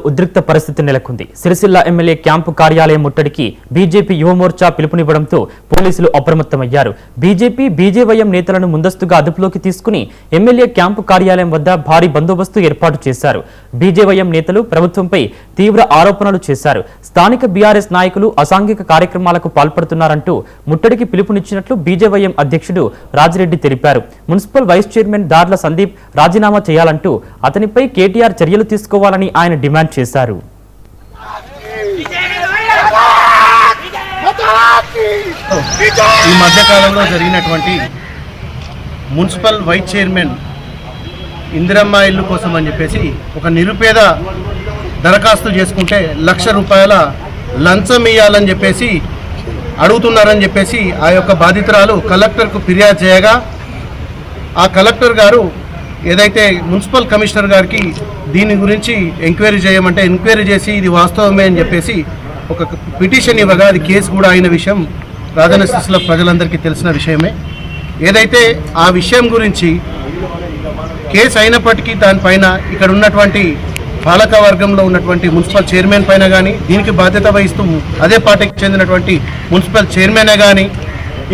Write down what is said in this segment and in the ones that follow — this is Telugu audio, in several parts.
ఉద్రిక్త పరిస్థితి నెలకొంది. సిరిసిల్ల ఎమ్మెల్యే క్యాంపు కార్యాలయం ముట్టడికి బీజేపీ యువమోర్చా పిలుపునివ్వడంతో పోలీసులు అప్రమత్తమయ్యారు. బీజేపీ బీజేవైఎం నేతలను ముందస్తుగా అదుపులోకి తీసుకుని ఎమ్మెల్యే క్యాంపు కార్యాలయం వద్ద భారీ బందోబస్తు ఏర్పాటు చేశారు. బీజేవైఎం నేతలు ప్రభుత్వంపై తీవ్ర ఆరోపణలు చేశారు. స్థానిక బీఆర్ఎస్ నాయకులు అసాంఘిక కార్యక్రమాలకు పాల్పడుతున్నారంటూ ముట్టడికి పిలుపునిచ్చినట్లు బీజేవైఎం అధ్యక్షుడు రాజిరెడ్డి తెలిపారు. మున్సిపల్ వైస్ చైర్మన్ దార్ల సందీప్ రాజీనామా చేయాలంటూ అతనిపై కేటీఆర్ చర్యలు తీసుకోవాలని ఆయన డిమాండ్ చేశారు. ఈ మధ్యకాలంలో జరిగినటువంటి మున్సిపల్ వైస్ చైర్మన్ ఇందిరమ్మ ఇల్లు కోసం అని చెప్పేసి ఒక నిరుపేద దరఖాస్తు చేసుకుంటే ₹1,00,000 లంచం ఇవ్వాలని చెప్పేసి అడుగుతున్నారని చెప్పేసి ఆ యొక్క బాధితురాలు కలెక్టర్కు ఫిర్యాదు చేయగా ఆ కలెక్టర్ గారు ఏదైతే మున్సిపల్ కమిషనర్ గారికి దీని గురించి ఎంక్వైరీ చేయమంటే ఎంక్వైరీ చేసి ఇది వాస్తవమే అని చెప్పేసి ఒక పిటిషన్ ఇవ్వగా అది కేసు కూడా అయిన విషయం రాజన్న సిరిసిల్ల ప్రజలందరికీ తెలిసిన విషయమే. ఏదైతే ఆ విషయం గురించి కేసు అయినప్పటికీ దానిపైన ఇక్కడ ఉన్నటువంటి పాలక వర్గంలో ఉన్నటువంటి మున్సిపల్ చైర్మన్ పైన కానీ దీనికి బాధ్యత వహిస్తూ అదే పార్టీకి చెందినటువంటి మున్సిపల్ చైర్మనే కానీ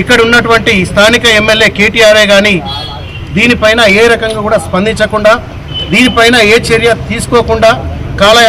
ఇక్కడ ఉన్నటువంటి స్థానిక ఎమ్మెల్యే కేటీఆర్ఏ కానీ దీనిపైన ఏ రకంగా కూడా స్పందించకుండా దీనిపైన ఏ చర్య తీసుకోకుండా